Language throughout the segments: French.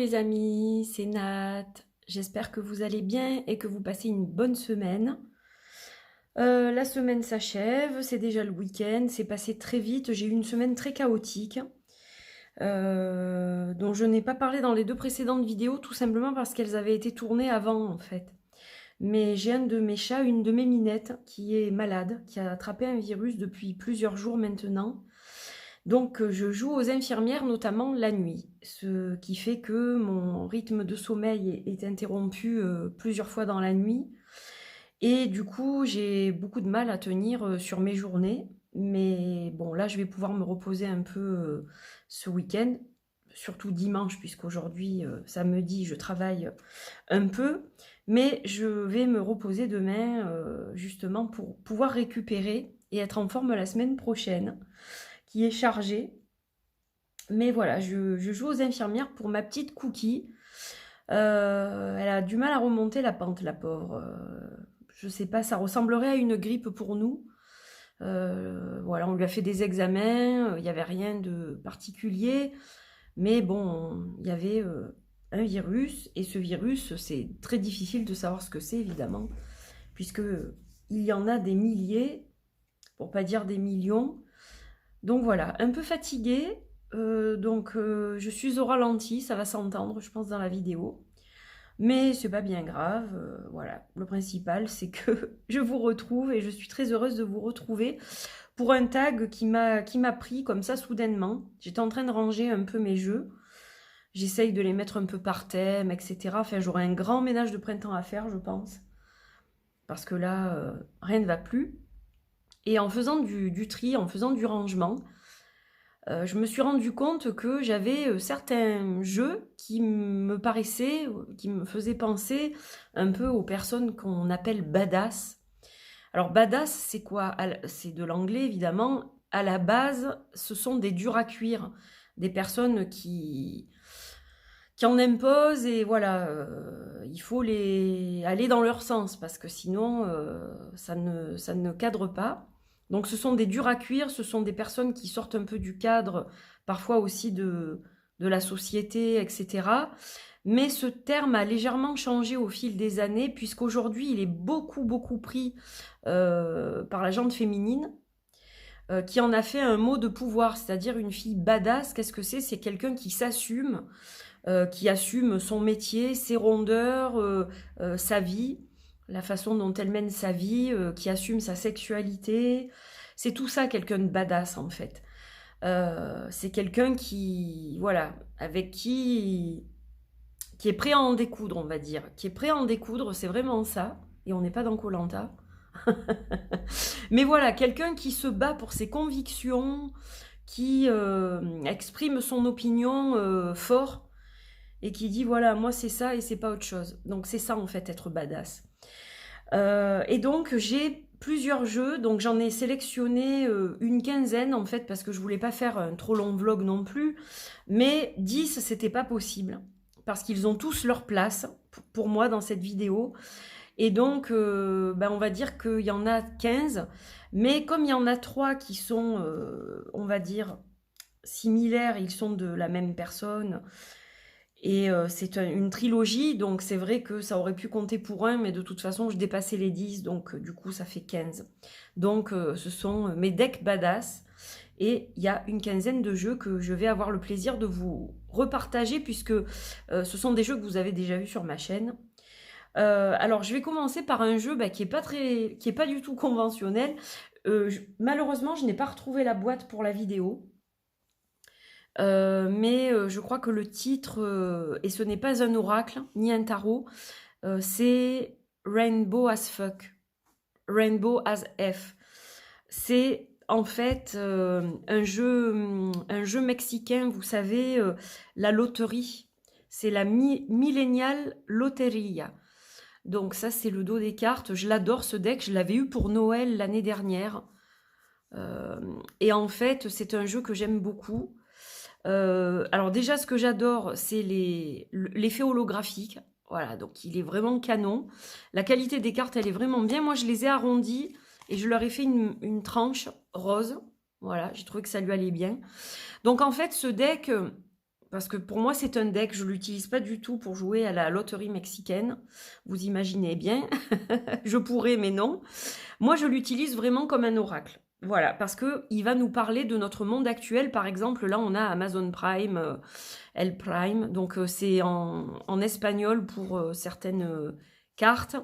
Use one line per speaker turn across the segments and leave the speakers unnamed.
les amis, c'est Nat. J'espère que vous allez bien et que vous passez une bonne semaine. La semaine s'achève, c'est déjà le week-end, c'est passé très vite. J'ai eu une semaine très chaotique, dont je n'ai pas parlé dans les deux précédentes vidéos, tout simplement parce qu'elles avaient été tournées avant en fait. Mais j'ai un de mes chats, une de mes minettes, qui est malade, qui a attrapé un virus depuis plusieurs jours maintenant. Donc je joue aux infirmières, notamment la nuit, ce qui fait que mon rythme de sommeil est interrompu plusieurs fois dans la nuit. Et du coup, j'ai beaucoup de mal à tenir sur mes journées. Mais bon, là, je vais pouvoir me reposer un peu ce week-end, surtout dimanche, puisqu'aujourd'hui, samedi, je travaille un peu. Mais je vais me reposer demain, justement, pour pouvoir récupérer et être en forme la semaine prochaine, qui est chargée. Mais voilà, je joue aux infirmières pour ma petite Cookie. Elle a du mal à remonter la pente, la pauvre. Je sais pas, ça ressemblerait à une grippe pour nous. Voilà, on lui a fait des examens, il n'y avait rien de particulier. Mais bon, il y avait un virus. Et ce virus, c'est très difficile de savoir ce que c'est, évidemment. Puisque il y en a des milliers, pour pas dire des millions. Donc voilà, un peu fatiguée, je suis au ralenti, ça va s'entendre, je pense, dans la vidéo. Mais c'est pas bien grave, voilà. Le principal, c'est que je vous retrouve et je suis très heureuse de vous retrouver pour un tag qui m'a pris comme ça soudainement. J'étais en train de ranger un peu mes jeux. J'essaye de les mettre un peu par thème, etc. Enfin, j'aurai un grand ménage de printemps à faire, je pense. Parce que là, rien ne va plus. Et en faisant du tri, en faisant du rangement, je me suis rendu compte que j'avais certains jeux qui me paraissaient, qui me faisaient penser un peu aux personnes qu'on appelle badass. Alors badass, c'est quoi? C'est de l'anglais évidemment. À la base, ce sont des durs à cuire, des personnes qui en imposent et voilà, il faut aller dans leur sens parce que sinon ça ne cadre pas. Donc ce sont des durs à cuire, ce sont des personnes qui sortent un peu du cadre, parfois aussi de la société, etc. Mais ce terme a légèrement changé au fil des années, puisqu'aujourd'hui il est beaucoup, beaucoup pris par la gente féminine, qui en a fait un mot de pouvoir, c'est-à-dire une fille badass. Qu'est-ce que c'est? C'est quelqu'un qui s'assume, qui assume son métier, ses rondeurs, sa vie, la façon dont elle mène sa vie, qui assume sa sexualité. C'est tout ça, quelqu'un de badass, en fait. C'est quelqu'un qui, voilà, avec qui est prêt à en découdre, on va dire. Qui est prêt à en découdre, c'est vraiment ça. Et on n'est pas dans koh. Mais voilà, quelqu'un qui se bat pour ses convictions, qui exprime son opinion fort, et qui dit voilà, moi c'est ça et c'est pas autre chose. Donc c'est ça en fait, être badass. Et donc j'ai plusieurs jeux, donc j'en ai sélectionné une quinzaine en fait, parce que je voulais pas faire un trop long vlog non plus, mais 10 c'était pas possible, parce qu'ils ont tous leur place pour moi dans cette vidéo. Et donc on va dire qu'il y en a 15, mais comme il y en a 3 qui sont, on va dire, similaires, ils sont de la même personne, et c'est une trilogie, donc c'est vrai que ça aurait pu compter pour un, mais de toute façon, je dépassais les 10, donc du coup, ça fait 15. Donc ce sont mes decks badass, et il y a une quinzaine de jeux que je vais avoir le plaisir de vous repartager, puisque ce sont des jeux que vous avez déjà vus sur ma chaîne. Alors, je vais commencer par un jeu qui est pas du tout conventionnel. Malheureusement, je n'ai pas retrouvé la boîte pour la vidéo. Mais je crois que le titre, et ce n'est pas un oracle, ni un tarot, c'est Rainbow as Fuck. Rainbow as F. C'est en fait un jeu mexicain, vous savez, la loterie. C'est la Millennial Loteria. Donc ça, c'est le dos des cartes. Je l'adore, ce deck. Je l'avais eu pour Noël l'année dernière. Et en fait, c'est un jeu que j'aime beaucoup. Alors déjà, ce que j'adore, c'est l'effet holographique. Voilà, donc il est vraiment canon. La qualité des cartes, elle est vraiment bien. Moi, je les ai arrondies et je leur ai fait une tranche rose. Voilà, j'ai trouvé que ça lui allait bien. Donc en fait, ce deck, parce que pour moi, c'est un deck. Je ne l'utilise pas du tout pour jouer à la loterie mexicaine. Vous imaginez bien. Je pourrais, mais non. Moi, je l'utilise vraiment comme un oracle. Voilà, parce que il va nous parler de notre monde actuel. Par exemple, là, on a Amazon Prime, El Prime, donc c'est en espagnol pour certaines cartes.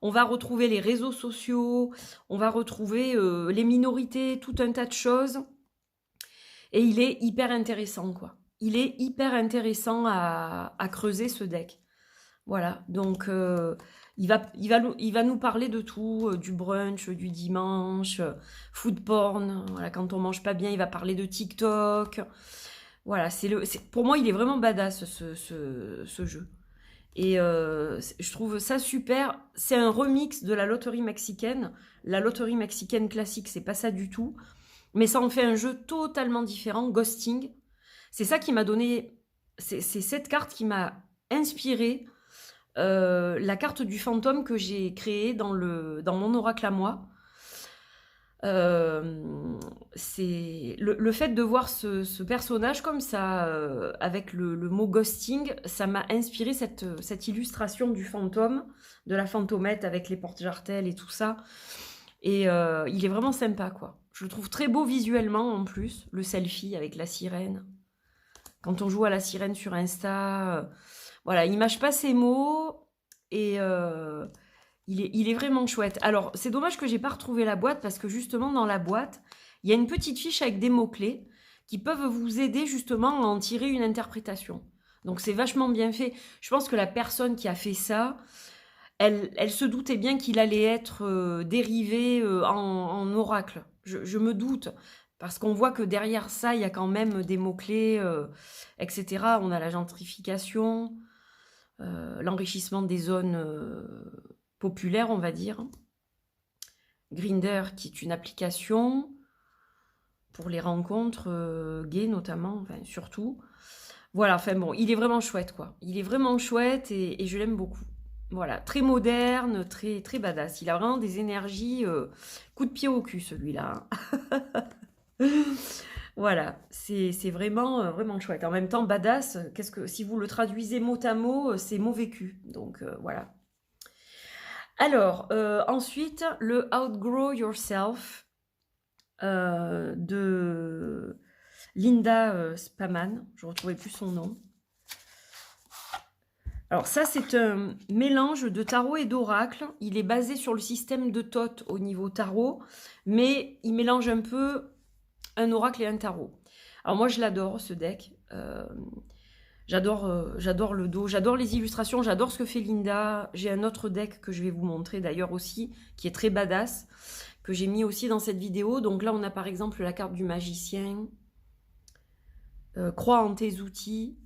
On va retrouver les réseaux sociaux, on va retrouver les minorités, tout un tas de choses. Et il est hyper intéressant, quoi. Il est hyper intéressant à creuser ce deck. Voilà, donc il va nous parler de tout, du brunch, du dimanche, food porn, voilà, quand on mange pas bien, il va parler de TikTok. Voilà, pour moi, il est vraiment badass ce jeu. Et je trouve ça super. C'est un remix de la loterie mexicaine. La loterie mexicaine classique, c'est pas ça du tout. Mais ça en fait un jeu totalement différent, Ghosting. C'est ça qui m'a donné... C'est cette carte qui m'a inspiré la carte du fantôme que j'ai créée dans mon oracle à moi. C'est le fait de voir ce personnage comme ça, avec le mot ghosting, ça m'a inspiré cette illustration du fantôme, de la fantomette avec les porte-jartelles et tout ça. Et il est vraiment sympa, quoi. Je le trouve très beau visuellement en plus, le selfie avec la sirène. Quand on joue à la sirène sur Insta, voilà, il mâche pas ses mots et il est vraiment chouette. Alors, c'est dommage que j'ai pas retrouvé la boîte parce que justement dans la boîte, il y a une petite fiche avec des mots-clés qui peuvent vous aider justement à en tirer une interprétation. Donc c'est vachement bien fait. Je pense que la personne qui a fait ça, elle se doutait bien qu'il allait être dérivé en oracle. Je me doute. Parce qu'on voit que derrière ça, il y a quand même des mots-clés, etc. On a la gentrification, l'enrichissement des zones populaires, on va dire. Grindr, qui est une application pour les rencontres gays notamment, enfin surtout. Voilà, enfin bon, il est vraiment chouette, quoi. Il est vraiment chouette et je l'aime beaucoup. Voilà, très moderne, très, très badass. Il a vraiment des énergies, coup de pied au cul, celui-là. Voilà, c'est vraiment, vraiment chouette. En même temps, badass, si vous le traduisez mot à mot, c'est mot vécu. Donc, voilà. Alors, ensuite, le Outgrow Yourself de Linda Spaman. Je ne retrouvais plus son nom. Alors ça, c'est un mélange de tarot et d'oracle. Il est basé sur le système de Thoth au niveau tarot, mais il mélange un peu un oracle et un tarot. Alors moi, je l'adore, ce deck. J'adore le dos, j'adore les illustrations, j'adore ce que fait Linda. J'ai un autre deck que je vais vous montrer d'ailleurs aussi, qui est très badass, que j'ai mis aussi dans cette vidéo. Donc là, on a par exemple la carte du magicien. Crois en tes outils.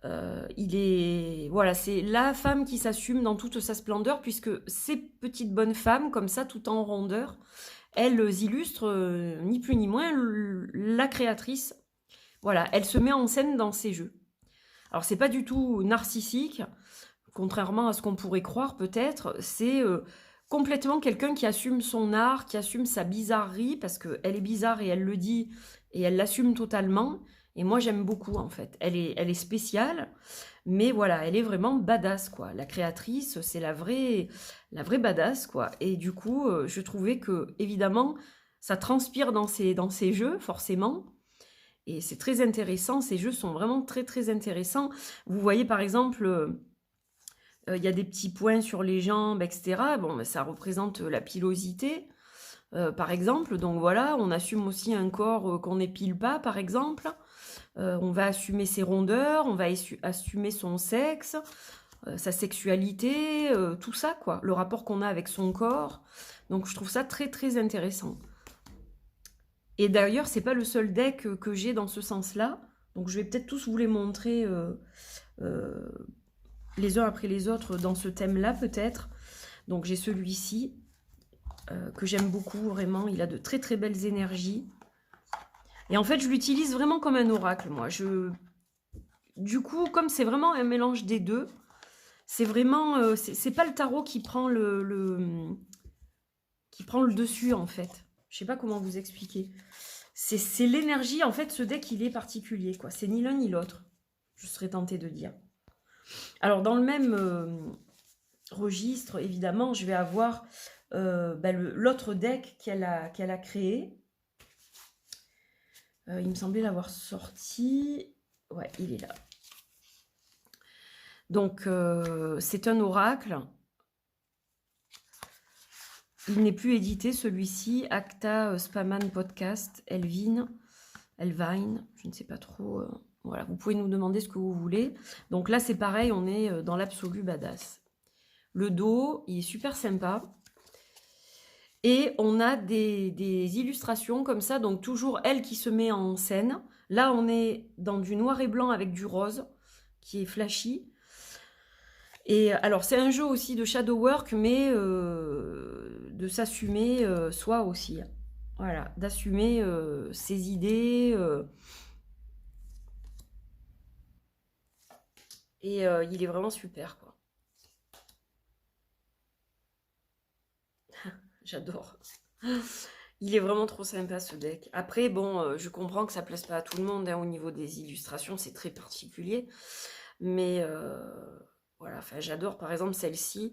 Voilà, c'est la femme qui s'assume dans toute sa splendeur, puisque ces petites bonnes femmes, comme ça, tout en rondeur, elles illustrent ni plus ni moins la créatrice. Voilà, elle se met en scène dans ses jeux. Alors, c'est pas du tout narcissique, contrairement à ce qu'on pourrait croire peut-être. C'est complètement quelqu'un qui assume son art, qui assume sa bizarrerie, parce qu'elle est bizarre et elle le dit, et elle l'assume totalement. Et moi, j'aime beaucoup, en fait. Elle est spéciale, mais voilà, elle est vraiment badass, quoi. La créatrice, c'est la vraie badass, quoi. Et du coup, je trouvais que, évidemment, ça transpire dans ses jeux, forcément. Et c'est très intéressant. Ces jeux sont vraiment très, très intéressants. Vous voyez, par exemple, il y a des petits points sur les jambes, etc. Bon, ben, ça représente la pilosité, par exemple. Donc voilà, on assume aussi un corps qu'on n'épile pas, par exemple. On va assumer ses rondeurs, on va assumer son sexe, sa sexualité, tout ça, quoi. Le rapport qu'on a avec son corps. Donc je trouve ça très très intéressant. Et d'ailleurs, c'est pas le seul deck que j'ai dans ce sens-là. Donc je vais peut-être tous vous les montrer les uns après les autres dans ce thème-là, peut-être. Donc j'ai celui-ci que j'aime beaucoup, vraiment. Il a de très très belles énergies. Et en fait, je l'utilise vraiment comme un oracle, moi. Du coup, comme c'est vraiment un mélange des deux, c'est vraiment... c'est pas le tarot qui prend qui prend le dessus, en fait. Je sais pas comment vous expliquer. C'est l'énergie, en fait, ce deck, il est particulier, quoi. C'est ni l'un ni l'autre. je serais tentée de dire. Alors, dans le même registre, évidemment, je vais avoir l'autre deck qu'elle a créé. Il me semblait l'avoir sorti. Ouais, il est là. Donc, c'est un oracle. Il n'est plus édité, celui-ci. Acta Spaman Podcast, Elvine, je ne sais pas trop. Voilà, vous pouvez nous demander ce que vous voulez. Donc là, c'est pareil, on est dans l'absolu badass. Le dos, il est super sympa. Et on a des illustrations comme ça, donc toujours elle qui se met en scène. Là, on est dans du noir et blanc avec du rose, qui est flashy. Et alors, c'est un jeu aussi de shadow work, mais de s'assumer soi aussi. Voilà, d'assumer ses idées. Et il est vraiment super, quoi. J'adore. Il est vraiment trop sympa, ce deck. Après, bon, je comprends que ça plaise pas à tout le monde, hein, au niveau des illustrations, c'est très particulier. Mais voilà, enfin, j'adore, par exemple, celle-ci.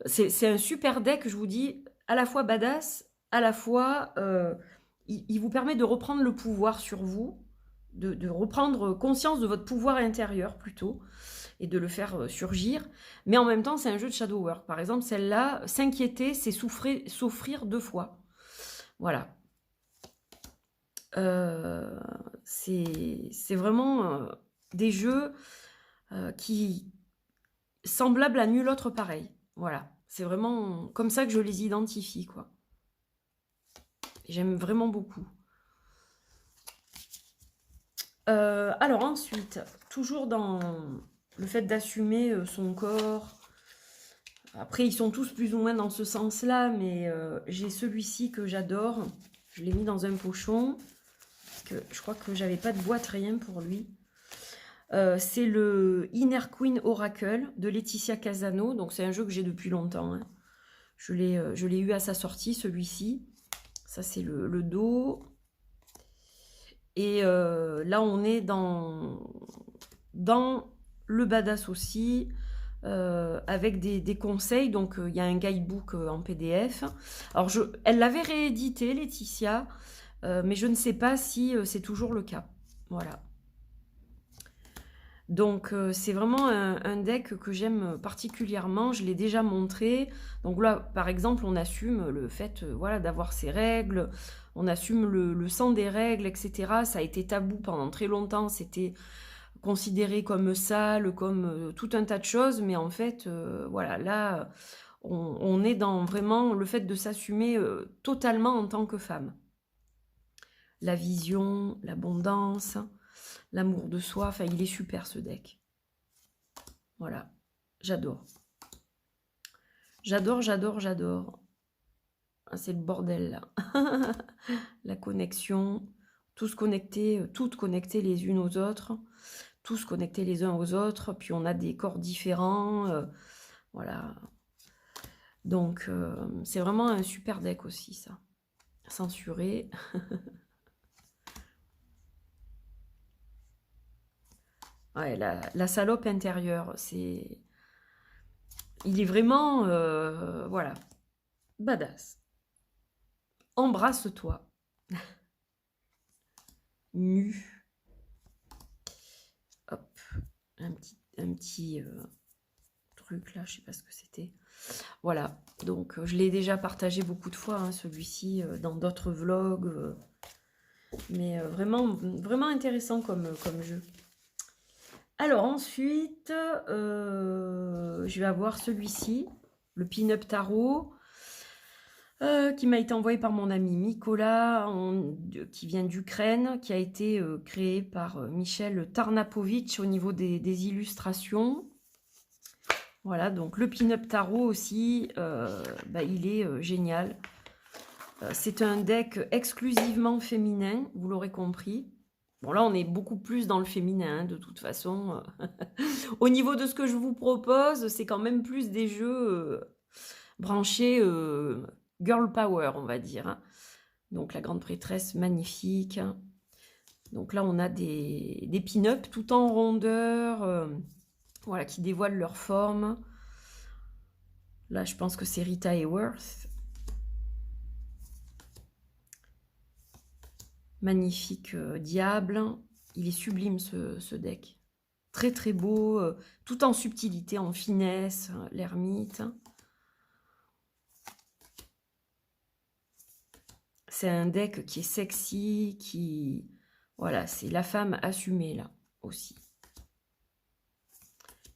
C'est un super deck, je vous dis, à la fois badass, à la fois, il vous permet de reprendre le pouvoir sur vous, de reprendre conscience de votre pouvoir intérieur, plutôt, et de le faire surgir. Mais en même temps, c'est un jeu de shadow work. Par exemple, celle-là, s'inquiéter, c'est souffrir 2 fois. Voilà. C'est vraiment des jeux qui semblables à nul autre pareil. Voilà. C'est vraiment comme ça que je les identifie, quoi. J'aime vraiment beaucoup. Alors ensuite, toujours dans le fait d'assumer son corps. Après, ils sont tous plus ou moins dans ce sens-là, mais j'ai celui-ci que j'adore. Je l'ai mis dans un pochon, parce que je crois que j'avais pas de boîte, rien pour lui. C'est le Inner Queen Oracle de Laetitia Casano. Donc c'est un jeu que j'ai depuis longtemps, hein. Je l'ai eu à sa sortie, celui-ci. Ça, c'est le dos. Et là, on est dans le badass aussi, avec des conseils. Donc, il y a un guidebook en PDF. Alors, elle l'avait réédité, Laetitia, mais je ne sais pas si c'est toujours le cas. Voilà. Donc, c'est vraiment un deck que j'aime particulièrement. Je l'ai déjà montré. Donc là, par exemple, on assume le fait voilà, d'avoir ses règles. On assume le sang des règles, etc. Ça a été tabou pendant très longtemps. C'était considéré comme sale, comme tout un tas de choses. Mais en fait, voilà, là, on est dans vraiment le fait de s'assumer totalement en tant que femme. La vision, l'abondance, l'amour de soi. Enfin, il est super, ce deck. Voilà, j'adore. J'adore, j'adore, j'adore. Ah, c'est le bordel, là. La connexion, tous connectés, toutes connectées les unes aux autres, tous connectés les uns aux autres, puis on a des corps différents, voilà. Donc, c'est vraiment un super deck aussi, ça. Censuré. Ouais, la salope intérieure, c'est... Il est vraiment, voilà, badass. Embrasse-toi. Nu. Hop, un petit truc là, je sais pas ce que c'était. Voilà, donc je l'ai déjà partagé beaucoup de fois, hein, celui-ci, dans d'autres vlogs. Mais vraiment, vraiment intéressant comme jeu. Alors ensuite, je vais avoir celui-ci, le Pin-Up Tarot, qui m'a été envoyé par mon ami Mikola, qui vient d'Ukraine, qui a été créé par Michel Tarnapovitch au niveau des illustrations. Voilà, donc le Pin-Up Tarot aussi, il est génial. C'est un deck exclusivement féminin, vous l'aurez compris. Bon, là, on est beaucoup plus dans le féminin, hein, de toute façon. Au niveau de ce que je vous propose, c'est quand même plus des jeux branchés girl power, on va dire, hein. Donc, la grande prêtresse, magnifique. Donc là, on a des pin-up tout en rondeur, voilà, qui dévoilent leur forme. Là, je pense que c'est Rita Hayworth. Magnifique diable. Il est sublime ce deck. Très très beau, tout en subtilité, en finesse, l'ermite. C'est un deck qui est sexy, qui... Voilà, c'est la femme assumée là aussi.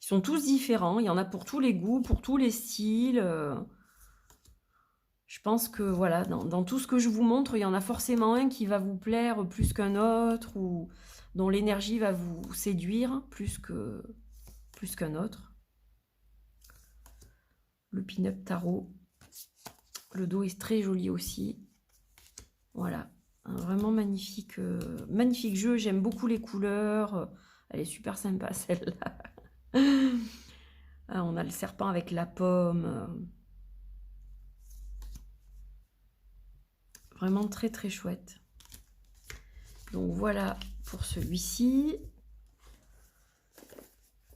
Ils sont tous différents, il y en a pour tous les goûts, pour tous les styles. Je pense que voilà, dans tout ce que je vous montre, il y en a forcément un qui va vous plaire plus qu'un autre, ou dont l'énergie va vous séduire plus qu'un autre. Le pin-up tarot. Le dos est très joli aussi. Voilà, un vraiment magnifique, magnifique jeu. J'aime beaucoup les couleurs. Elle est super sympa celle-là. Ah, on a le serpent avec la pomme. Vraiment très très chouette. Donc voilà pour celui-ci.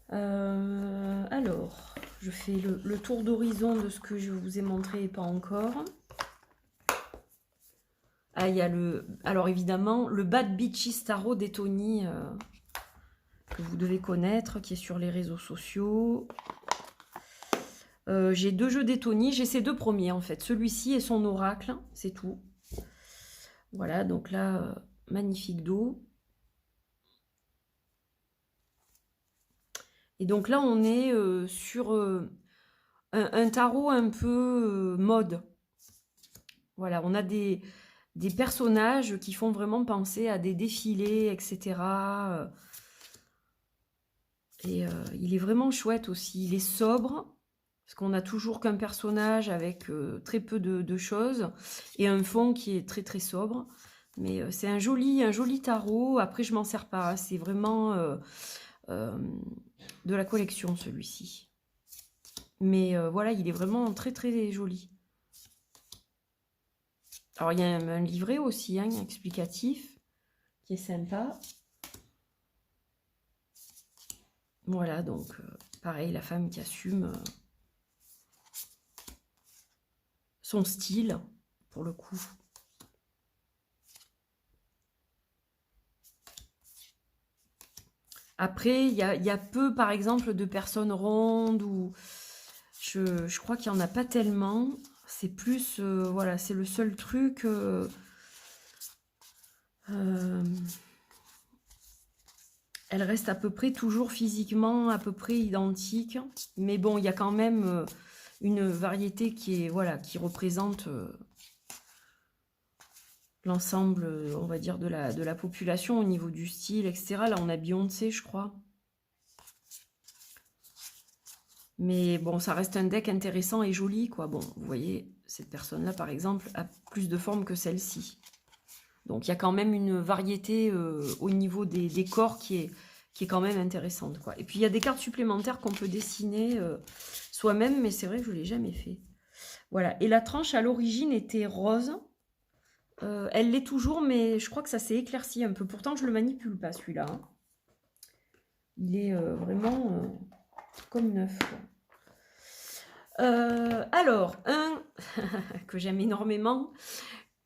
Alors, je fais le tour d'horizon de ce que je vous ai montré et pas encore. Ah, il y a alors évidemment, le Bad Bitches Tarot d'Etony, que vous devez connaître, qui est sur les réseaux sociaux. J'ai 2 jeux d'Etony, j'ai ces 2 premiers en fait, celui-ci et son oracle, c'est tout. Voilà, donc là, magnifique dos. Et donc là, on est sur un tarot un peu mode. Voilà, on a des personnages qui font vraiment penser à des défilés, etc. Et il est vraiment chouette aussi. Il est sobre, parce qu'on a toujours qu'un personnage avec très peu de choses, et un fond qui est très très sobre. Mais c'est un joli tarot. Après, je m'en sers pas. C'est vraiment de la collection, celui-ci. Mais voilà, il est vraiment très très joli. Alors, il y a un livret aussi, hein, explicatif, qui est sympa. Voilà, donc, pareil, la femme qui assume son style, pour le coup. Après, il y a peu, par exemple, de personnes rondes, ou je crois qu'il n'y en a pas tellement. C'est plus, voilà, c'est le seul truc... elle reste à peu près toujours physiquement à peu près identique. Mais bon, il y a quand même une variété qui est, voilà, qui représente l'ensemble, on va dire, de la population au niveau du style, etc. Là, on a Beyoncé, je crois. Mais bon, ça reste un deck intéressant et joli, quoi. Bon, vous voyez, cette personne-là, par exemple, a plus de forme que celle-ci. Donc, il y a quand même une variété au niveau des corps qui est quand même intéressante, quoi. Et puis, il y a des cartes supplémentaires qu'on peut dessiner soi-même, mais c'est vrai que je ne l'ai jamais fait. Voilà. Et la tranche, à l'origine, était rose. Elle l'est toujours, mais je crois que ça s'est éclairci un peu. Pourtant, je ne le manipule pas, celui-là. Hein. Il est vraiment comme neuf, quoi. Alors, un que j'aime énormément,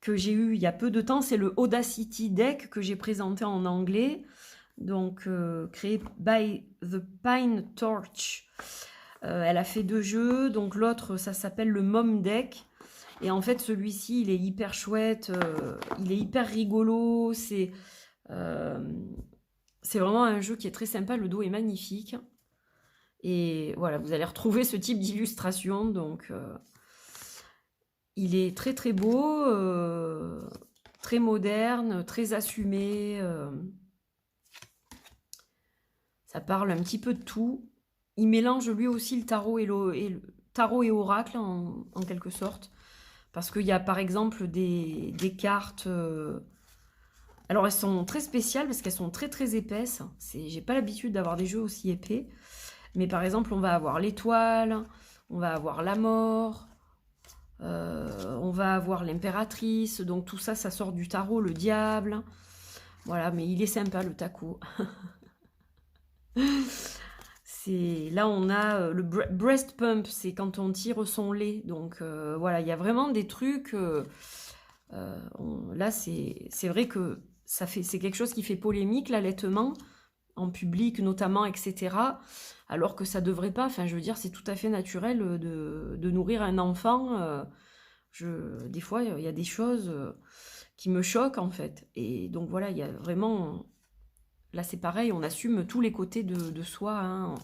que j'ai eu il y a peu de temps, c'est le Audacity Deck que j'ai présenté en anglais, donc créé by The Pine Torch. Elle a fait 2 jeux, donc l'autre ça s'appelle le Mom Deck, et en fait celui-ci il est hyper chouette, il est hyper rigolo, c'est vraiment un jeu qui est très sympa, le dos est magnifique. Et voilà, vous allez retrouver ce type d'illustration, donc il est très très beau, très moderne, très assumé. Ça parle un petit peu de tout. Il mélange lui aussi le tarot tarot et oracle en quelque sorte, parce qu'il y a par exemple des cartes. Alors elles sont très spéciales parce qu'elles sont très très épaisses. J'ai pas l'habitude d'avoir des jeux aussi épais. Mais par exemple, on va avoir l'étoile, on va avoir la mort, on va avoir l'impératrice. Donc tout ça, ça sort du tarot, le diable. Voilà, mais il est sympa le taco. Là, on a le breast pump, c'est quand on tire son lait. Donc voilà, il y a vraiment des trucs. Là, c'est vrai que c'est quelque chose qui fait polémique, l'allaitement, en public notamment, etc. Alors que ça devrait pas. Enfin, je veux dire, c'est tout à fait naturel de nourrir un enfant. Des fois, il y a des choses qui me choquent, en fait. Et donc voilà, il y a vraiment... Là, c'est pareil, on assume tous les côtés de soi, hein,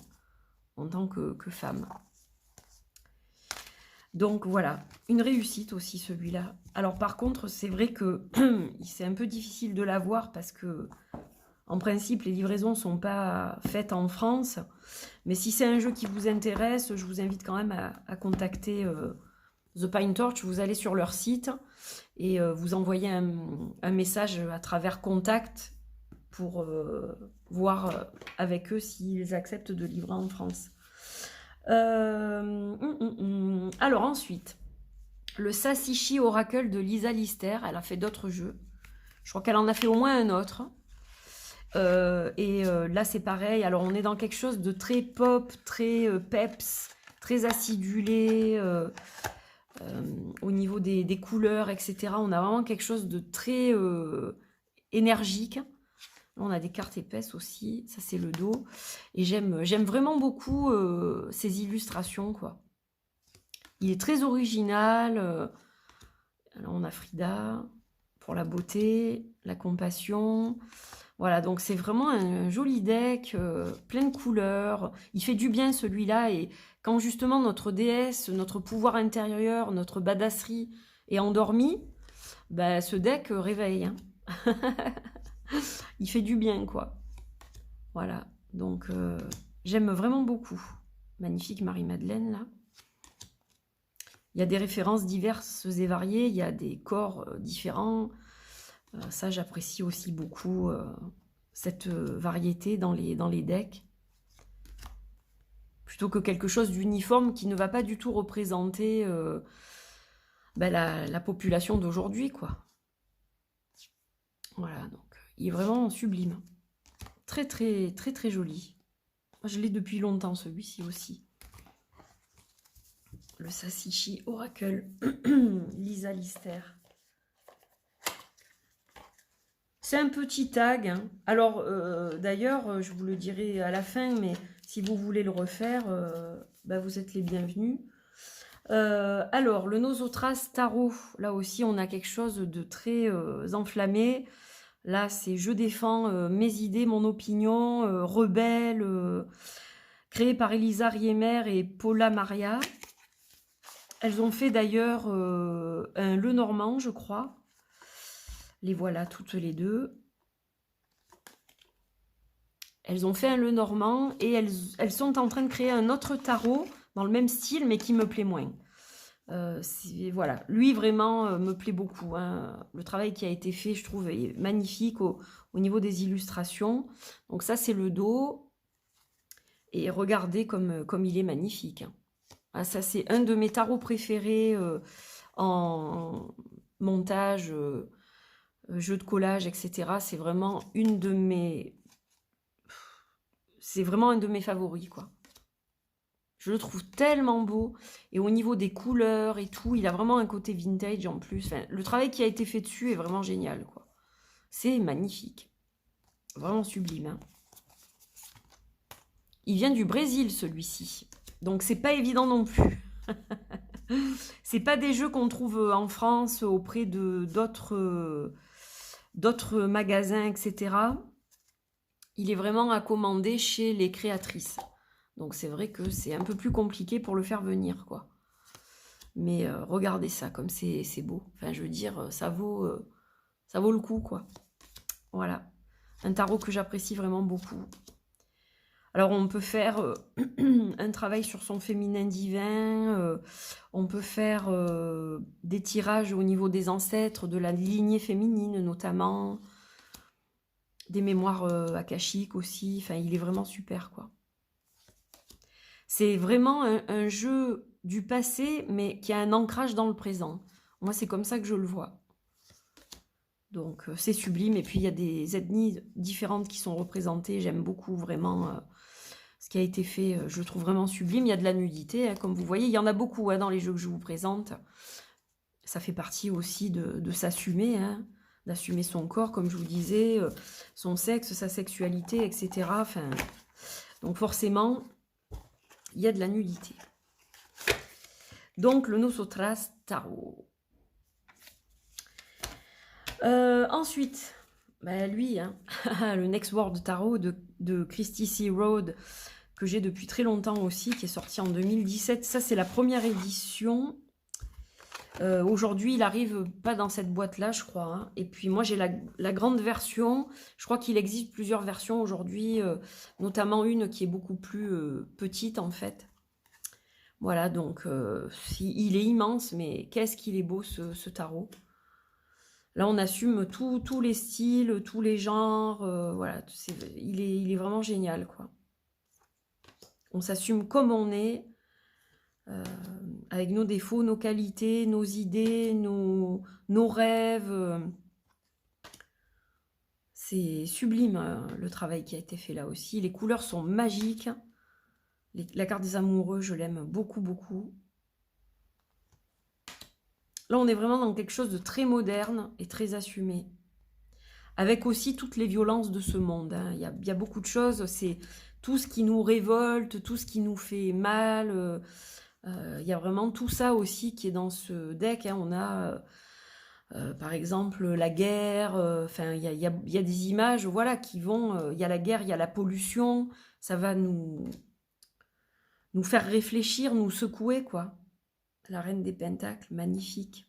en tant que femme. Donc voilà, une réussite aussi celui-là. Alors par contre, c'est vrai que c'est un peu difficile de l'avoir parce que, en principe, les livraisons ne sont pas faites en France. Mais si c'est un jeu qui vous intéresse, je vous invite quand même à contacter The Pine Torch. Vous allez sur leur site et vous envoyez un message à travers Contact pour voir avec eux s'ils acceptent de livrer en France. Alors ensuite, le Sasishi Oracle de Lisa Lister, elle a fait d'autres jeux. Je crois qu'elle en a fait au moins un autre. Là, c'est pareil. Alors, on est dans quelque chose de très pop, très peps, très acidulé. Au niveau des couleurs, etc. On a vraiment quelque chose de très énergique. Là, on a des cartes épaisses aussi. Ça, c'est le dos. Et j'aime vraiment beaucoup ces illustrations, quoi. Il est très original. Alors, on a Frida pour la beauté, la compassion. Voilà, donc c'est vraiment un joli deck, plein de couleurs. Il fait du bien celui-là. Et quand justement notre déesse, notre pouvoir intérieur, notre badasserie est endormi, bah, ce deck réveille. Hein. Il fait du bien, quoi. Voilà, donc j'aime vraiment beaucoup. Magnifique Marie-Madeleine, là. Il y a des références diverses et variées, il y a des corps différents. Ça, j'apprécie aussi beaucoup cette variété dans les decks. Plutôt que quelque chose d'uniforme qui ne va pas du tout représenter la population d'aujourd'hui, quoi. Voilà, donc il est vraiment sublime. Très, très, très, très joli. Je l'ai depuis longtemps, celui-ci aussi. Le Sasishi Oracle, Lisa Lister. C'est un petit tag. Hein. Alors, d'ailleurs, je vous le dirai à la fin, mais si vous voulez le refaire, vous êtes les bienvenus. Alors, le Nosotras Tarot, là aussi, on a quelque chose de très enflammé. Là, c'est je défends mes idées, mon opinion, rebelle, créé par Elisa Riemer et Paula Maria. Elles ont fait d'ailleurs un Lenormand, je crois. Les voilà toutes les deux. Elles ont fait un Lenormand et elles sont en train de créer un autre tarot dans le même style, mais qui me plaît moins. Voilà, lui vraiment me plaît beaucoup. Hein. Le travail qui a été fait, je trouve, est magnifique au niveau des illustrations. Donc ça, c'est le dos. Et regardez comme il est magnifique. Hein. Ah, ça, c'est un de mes tarots préférés en montage, jeu de collage, etc. C'est vraiment c'est vraiment un de mes favoris, quoi. Je le trouve tellement beau. Et au niveau des couleurs et tout, il a vraiment un côté vintage en plus. Enfin, le travail qui a été fait dessus est vraiment génial, quoi. C'est magnifique. Vraiment sublime. Hein. Il vient du Brésil, celui-ci. Donc, c'est pas évident non plus. C'est pas des jeux qu'on trouve en France auprès de d'autres magasins, etc. Il est vraiment à commander chez les créatrices. Donc c'est vrai que c'est un peu plus compliqué pour le faire venir, quoi. Mais regardez ça, comme c'est beau. Enfin, je veux dire, ça vaut le coup, quoi. Voilà. Un tarot que j'apprécie vraiment beaucoup. Alors, on peut faire un travail sur son féminin divin. On peut faire des tirages au niveau des ancêtres, de la lignée féminine, notamment. Des mémoires akashiques aussi. Enfin, il est vraiment super, quoi. C'est vraiment un jeu du passé, mais qui a un ancrage dans le présent. Moi, c'est comme ça que je le vois. Donc c'est sublime. Et puis il y a des ethnies différentes qui sont représentées. J'aime beaucoup vraiment ce qui a été fait. Je le trouve vraiment sublime. Il y a de la nudité, hein, comme vous voyez. Il y en a beaucoup dans les jeux que je vous présente. Ça fait partie aussi de s'assumer, hein, d'assumer son corps, comme je vous disais, son sexe, sa sexualité, etc. Enfin, donc forcément, il y a de la nudité. Donc le Nosotras Tarot. Ensuite, lui, hein, le Next World Tarot de Christy C. Road, que j'ai depuis très longtemps aussi, qui est sorti en 2017. Ça, c'est la première édition. Aujourd'hui, il arrive pas dans cette boîte-là, je crois. Hein. Et puis moi, j'ai la grande version. Je crois qu'il existe plusieurs versions aujourd'hui, notamment une qui est beaucoup plus petite, en fait. Voilà, donc il est immense, mais qu'est-ce qu'il est beau, ce tarot. Là, on assume tous les styles, tous les genres. Voilà, il est vraiment génial, quoi. On s'assume comme on est, avec nos défauts, nos qualités, nos idées, nos rêves. C'est sublime, le travail qui a été fait là aussi. Les couleurs sont magiques. La carte des amoureux, je l'aime beaucoup, beaucoup. Là, on est vraiment dans quelque chose de très moderne et très assumé. Avec aussi toutes les violences de ce monde. Hein. Il y a beaucoup de choses. C'est tout ce qui nous révolte, tout ce qui nous fait mal. Il y a vraiment tout ça aussi qui est dans ce deck. Hein. On a, par exemple, la guerre. Enfin, il y a des images, voilà, qui vont... Il y a la guerre, il y a la pollution. Ça va nous faire réfléchir, nous secouer, quoi. La reine des pentacles, magnifique.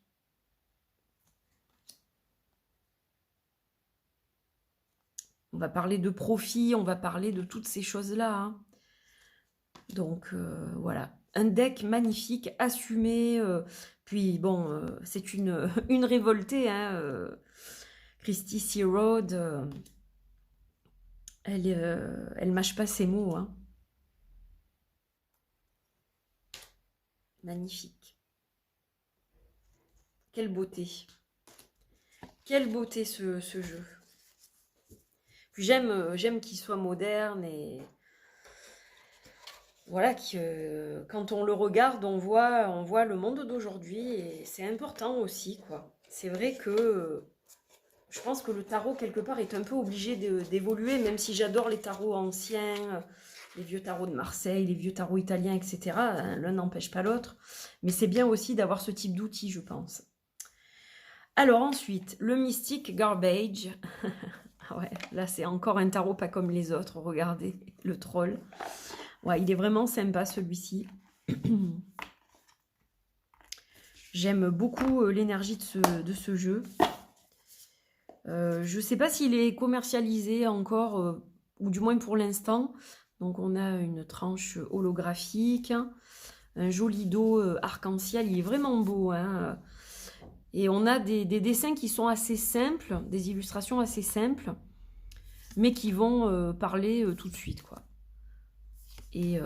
On va parler de profit, on va parler de toutes ces choses-là. Hein. Donc, voilà. Un deck magnifique, assumé. Puis, bon, c'est une révoltée. Hein, Christy C. Road, elle mâche pas ses mots. Hein. Magnifique. Quelle beauté. Quelle beauté ce jeu. Puis j'aime qu'il soit moderne et voilà, quand on le regarde, on voit le monde d'aujourd'hui et c'est important aussi, quoi. C'est vrai que je pense que le tarot, quelque part, est un peu obligé d'évoluer, même si j'adore les tarots anciens, les vieux tarots de Marseille, les vieux tarots italiens, etc. Hein, l'un n'empêche pas l'autre. Mais c'est bien aussi d'avoir ce type d'outil, je pense. Alors ensuite, le Mystic Garbage. Ah ouais, là c'est encore un tarot pas comme les autres, regardez, le troll. Ouais, il est vraiment sympa celui-ci. J'aime beaucoup l'énergie de ce jeu. Je ne sais pas s'il est commercialisé encore, ou du moins pour l'instant. Donc on a une tranche holographique, un joli dos arc-en-ciel, il est vraiment beau. Hein. Et on a des dessins qui sont assez simples, des illustrations assez simples, mais qui vont parler tout de suite, quoi. Et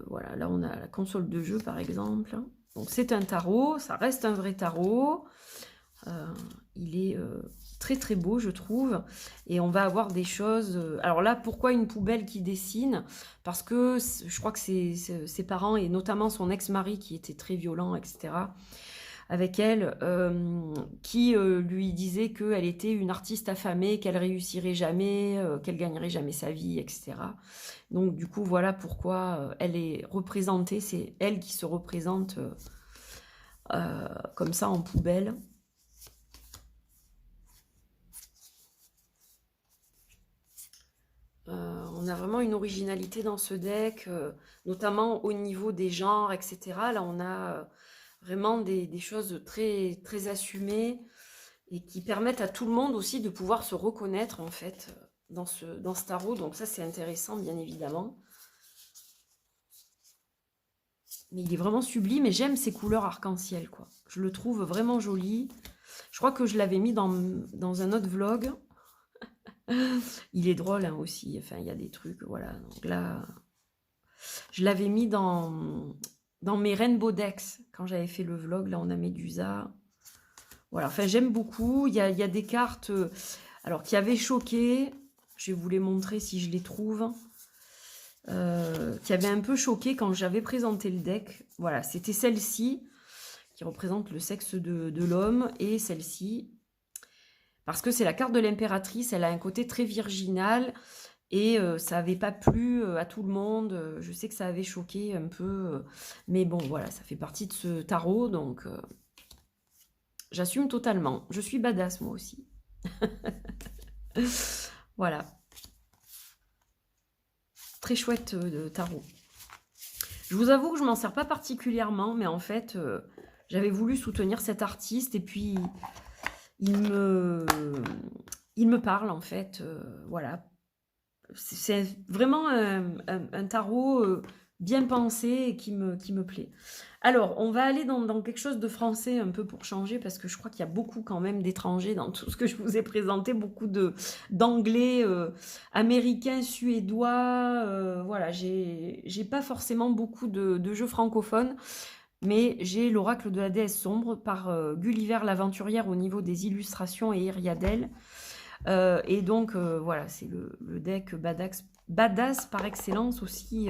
voilà, là on a la console de jeu par exemple. Donc c'est un tarot, ça reste un vrai tarot. Il est très très beau, je trouve. Et on va avoir des choses... Alors là, pourquoi une poubelle qui dessine? Parce que je crois que ses parents, et notamment son ex-mari qui était très violent, etc., avec elle, qui lui disait qu'elle était une artiste affamée, qu'elle réussirait jamais, qu'elle gagnerait jamais sa vie, etc. Donc du coup, voilà pourquoi elle est représentée, c'est elle qui se représente comme ça en poubelle. On a vraiment une originalité dans ce deck, notamment au niveau des genres, etc. Là, on a vraiment des choses très, très assumées et qui permettent à tout le monde aussi de pouvoir se reconnaître, en fait, dans ce tarot. Donc ça, c'est intéressant, bien évidemment. Mais il est vraiment sublime et j'aime ces couleurs arc-en-ciel, quoi. Je le trouve vraiment joli. Je crois que je l'avais mis dans un autre vlog. Il est drôle hein, aussi, enfin il y a des trucs, voilà. Donc là, je l'avais mis dans mes Rainbow Decks, quand j'avais fait le vlog, là on a Médusa. Voilà, enfin j'aime beaucoup. Il y a des cartes alors qui avaient choqué. Je vais vous les montrer si je les trouve. Qui avaient un peu choqué quand j'avais présenté le deck. Voilà, c'était celle-ci qui représente le sexe de l'homme et celle-ci. Parce que c'est la carte de l'impératrice, elle a un côté très virginal et ça n'avait pas plu à tout le monde. Je sais que ça avait choqué un peu, mais bon, voilà, ça fait partie de ce tarot, donc j'assume totalement. Je suis badass, moi aussi. Voilà. Très chouette tarot. Je vous avoue que je m'en sers pas particulièrement, mais en fait, j'avais voulu soutenir cet artiste et puis il me parle en fait. Voilà. C'est vraiment un tarot bien pensé et qui me plaît. Alors, on va aller dans quelque chose de français un peu pour changer, parce que je crois qu'il y a beaucoup quand même d'étrangers dans tout ce que je vous ai présenté, beaucoup d'anglais, américains, suédois. Voilà, j'ai pas forcément beaucoup de jeux francophones, mais j'ai l'oracle de la déesse sombre par Gulliver l'aventurière au niveau des illustrations et Iriadel. Et donc, voilà, c'est le deck badass par excellence aussi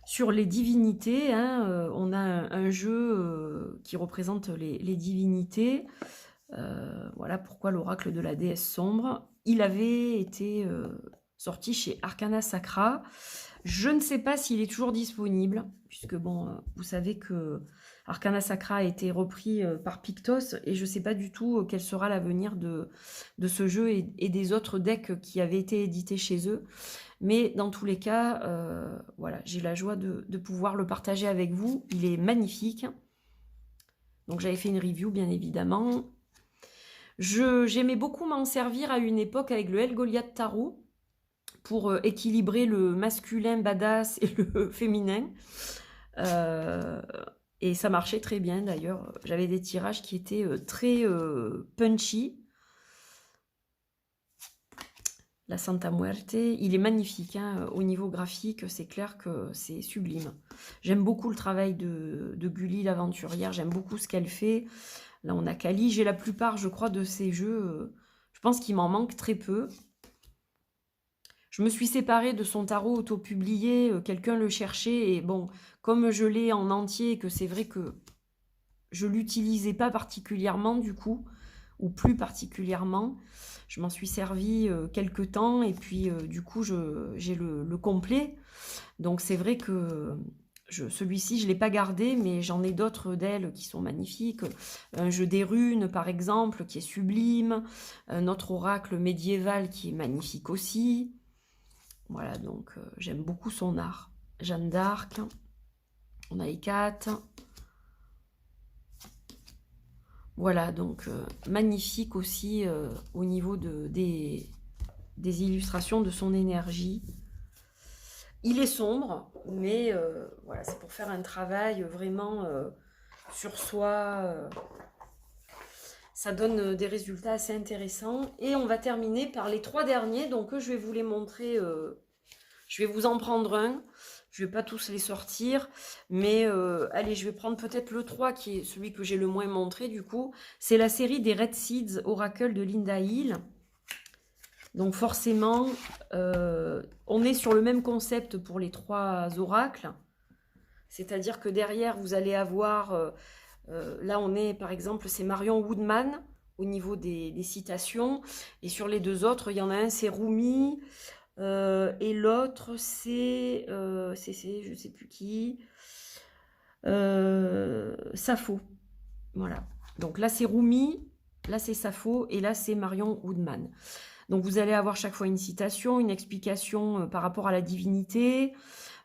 sur les divinités. Hein, on a un jeu qui représente les divinités. Voilà pourquoi l'oracle de la déesse sombre. Il avait été sorti chez Arcana Sacra. Je ne sais pas s'il est toujours disponible, puisque bon, vous savez que Arcana Sacra a été repris par Pictos, et je ne sais pas du tout quel sera l'avenir de ce jeu et des autres decks qui avaient été édités chez eux. Mais dans tous les cas, voilà, j'ai la joie de pouvoir le partager avec vous. Il est magnifique. Donc j'avais fait une review, bien évidemment. J'aimais beaucoup m'en servir à une époque avec le El Goliath Tarot, pour équilibrer le masculin badass et le féminin. Et ça marchait très bien d'ailleurs. J'avais des tirages qui étaient très punchy. La Santa Muerte, il est magnifique. Hein, au niveau graphique, c'est clair que c'est sublime. J'aime beaucoup le travail de Gulli l'aventurière. J'aime beaucoup ce qu'elle fait. Là, on a Kali. J'ai la plupart, je crois, de ces jeux. Je pense qu'il m'en manque très peu. Je me suis séparée de son tarot auto-publié, quelqu'un le cherchait, et bon, comme je l'ai en entier, que c'est vrai que je ne l'utilisais pas particulièrement du coup, ou plus particulièrement, je m'en suis servi quelques temps, et puis du coup j'ai le complet. Donc c'est vrai que celui-ci, je ne l'ai pas gardé, mais j'en ai d'autres d'elle qui sont magnifiques. Un jeu des runes, par exemple, qui est sublime. Un autre oracle médiéval qui est magnifique aussi. Voilà, donc j'aime beaucoup son art. Jeanne d'Arc, on a Hécate. Voilà, donc magnifique aussi au niveau des illustrations de son énergie. Il est sombre, mais voilà, c'est pour faire un travail vraiment sur soi. Ça donne des résultats assez intéressants. Et on va terminer par les 3 derniers. Donc je vais vous les montrer. Je vais vous en prendre un. Je ne vais pas tous les sortir. Mais allez, je vais prendre peut-être le 3 qui est celui que j'ai le moins montré du coup. C'est la série des Red Seeds Oracle de Linda Hill. Donc forcément, on est sur le même concept pour les 3 oracles. C'est-à-dire que derrière, vous allez avoir... là, on est, par exemple, c'est Marion Woodman au niveau des citations. Et sur les 2 autres, il y en a un, c'est Rumi. Et l'autre, c'est... je ne sais plus qui. Sappho. Voilà. Donc là, c'est Rumi. Là, c'est Sappho. Et là, c'est Marion Woodman. Donc, vous allez avoir chaque fois une citation, une explication par rapport à la divinité.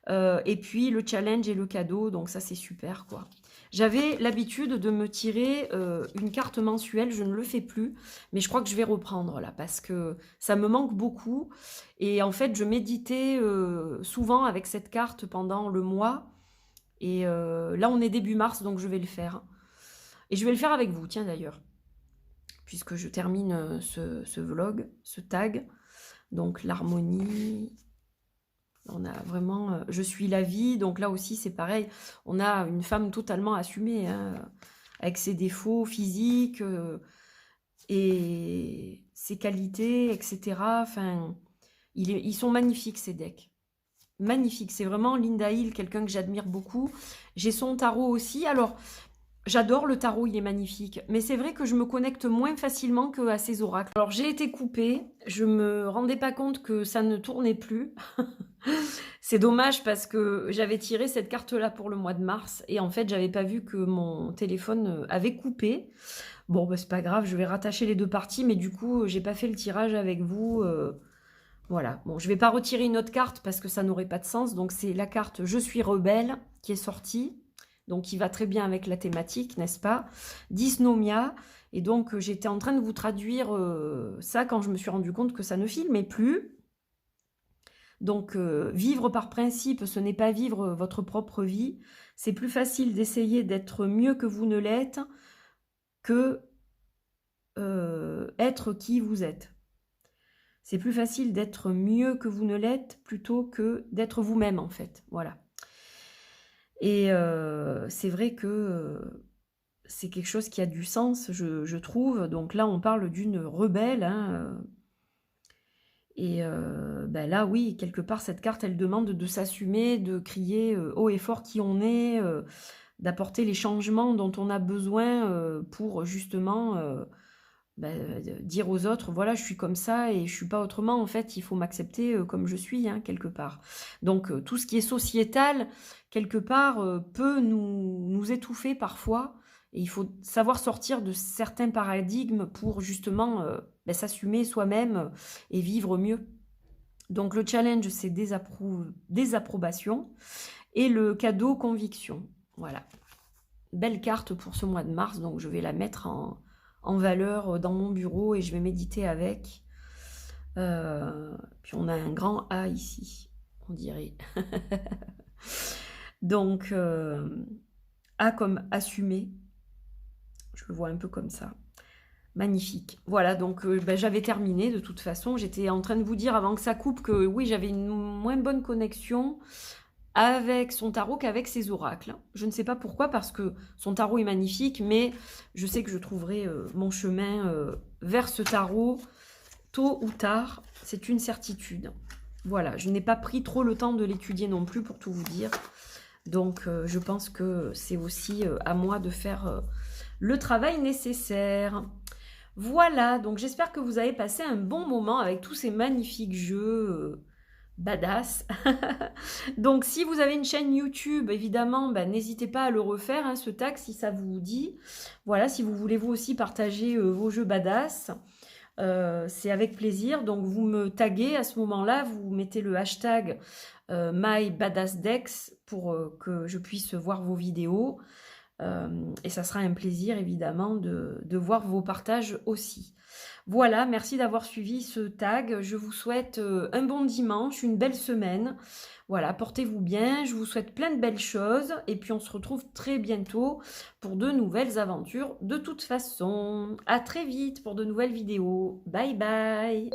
Et puis, le challenge et le cadeau. Donc, ça, c'est super, quoi. J'avais l'habitude de me tirer une carte mensuelle, je ne le fais plus, mais je crois que je vais reprendre là, parce que ça me manque beaucoup. Et en fait, je méditais souvent avec cette carte pendant le mois. Et là, on est début mars, donc je vais le faire. Et je vais le faire avec vous, tiens d'ailleurs, puisque je termine ce vlog, ce tag. Donc, l'harmonie... On a vraiment... je suis la vie, donc là aussi c'est pareil. On a une femme totalement assumée. Hein. avec ses défauts physiques et ses qualités, etc. Enfin, ils sont magnifiques, ces decks. Magnifiques. C'est vraiment Linda Hill, quelqu'un que j'admire beaucoup. J'ai son tarot aussi. Alors, j'adore le tarot, il est magnifique. Mais c'est vrai que je me connecte moins facilement qu'à ces oracles. Alors, j'ai été coupée. Je me rendais pas compte que ça ne tournait plus. C'est dommage parce que j'avais tiré cette carte-là pour le mois de mars. Et en fait, j'avais pas vu que mon téléphone avait coupé. Bon, bah, c'est pas grave, je vais rattacher les deux parties. Mais du coup, j'ai pas fait le tirage avec vous. Voilà. Bon, je vais pas retirer une autre carte parce que ça n'aurait pas de sens. Donc, c'est la carte Je suis rebelle qui est sortie. Donc, qui va très bien avec la thématique, n'est-ce pas? Dysnomia. Et donc, j'étais en train de vous traduire ça quand je me suis rendu compte que ça ne filmait plus. Donc, vivre par principe, ce n'est pas vivre votre propre vie. C'est plus facile d'essayer d'être mieux que vous ne l'êtes que être qui vous êtes. C'est plus facile d'être mieux que vous ne l'êtes plutôt que d'être vous-même, en fait. Voilà. Et c'est vrai que c'est quelque chose qui a du sens, je trouve. Donc là, on parle d'une rebelle. Hein, et ben là, oui, quelque part, cette carte, elle demande de s'assumer, de crier haut et fort qui on est, d'apporter les changements dont on a besoin pour justement dire aux autres, voilà, je suis comme ça et je suis pas autrement. En fait, il faut m'accepter comme je suis, hein, quelque part. Donc, tout ce qui est sociétal, quelque part, peut nous étouffer parfois. Et il faut savoir sortir de certains paradigmes pour justement s'assumer soi-même et vivre mieux. Donc, le challenge, c'est désapprobation et le cadeau, conviction. Voilà. Belle carte pour ce mois de mars, donc je vais la mettre en valeur dans mon bureau et je vais méditer avec. Puis on a un grand A ici, on dirait. Donc, A comme assumer. Je le vois un peu comme ça. Magnifique. Voilà, donc j'avais terminé de toute façon. J'étais en train de vous dire avant que ça coupe que oui, j'avais une moins bonne connexion avec son tarot qu'avec ses oracles. Je ne sais pas pourquoi, parce que son tarot est magnifique, mais je sais que je trouverai mon chemin vers ce tarot tôt ou tard. C'est une certitude. Voilà, je n'ai pas pris trop le temps de l'étudier non plus, pour tout vous dire. Donc, je pense que c'est aussi à moi de faire le travail nécessaire. Voilà, donc j'espère que vous avez passé un bon moment avec tous ces magnifiques jeux badass. Donc, si vous avez une chaîne YouTube, évidemment, n'hésitez pas à le refaire, hein, ce tag, si ça vous dit. Voilà, si vous voulez vous aussi partager vos jeux badass, c'est avec plaisir. Donc, vous me taguez à ce moment-là, vous mettez le hashtag MyBadassDecks pour que je puisse voir vos vidéos. Et ça sera un plaisir, évidemment, de voir vos partages aussi. Voilà, merci d'avoir suivi ce tag. Je vous souhaite un bon dimanche, une belle semaine. Voilà, portez-vous bien. Je vous souhaite plein de belles choses. Et puis, on se retrouve très bientôt pour de nouvelles aventures. De toute façon, à très vite pour de nouvelles vidéos. Bye bye!